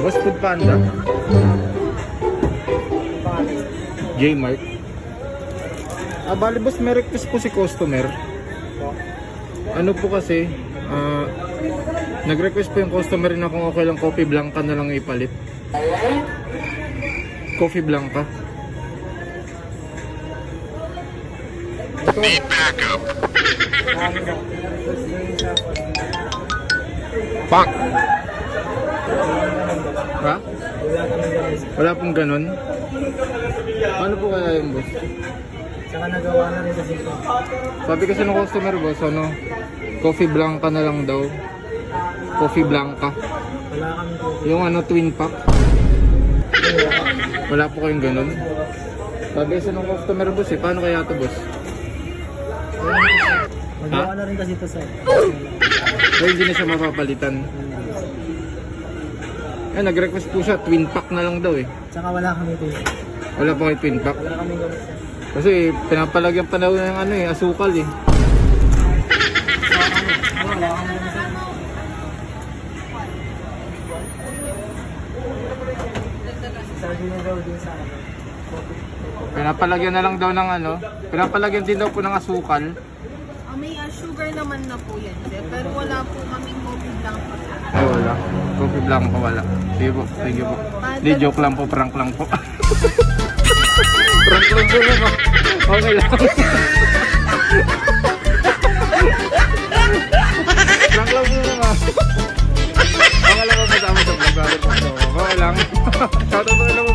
Boss, Food Panda. J-Mart. Bali boss, may request po si customer. Ano po kasi, nag-request po yung customer na kung okay lang coffee blanca na lang ipalit. Coffee blanca. Need backup. Pak! Ha? Wala pong ganun? Ano po kaya yung boss? Saka nagawa na rin kasi ito. Sabi kasi ng customer boss, ano, coffee blanca na lang daw. Coffee blanca. Wala kami coffee. Yung ano, twin pack. Wala po kayong ganun. Sabi kasi ng customer boss eh, paano kaya ito boss? Nagawa na rin kasi ito sir. So hindi na siya mapapalitan. Nag-request po siya, twin pack na lang daw eh. Tsaka wala kami coffee. Wala po kayo twin pack. Wala kami ganun sir. Kasi pinapalagyan pa daw ng ano eh, asukal eh. Wala kami ganun sir. Sabi na daw din sa akin. Pinapalagyan na lang daw ng ano, pinapalagyan din daw po ng asukal. May sugar naman na po yan, pero wala po kaming coffee blanca. Ay wala, coffee blanca wala. Sige po, thank you po. Di joke lang po, prank lang po. Prank lang po naman. Okay lang. Prank lang po naman. Okay lang po, kasama sa vlog. Okay lang. Shoutout po lang po.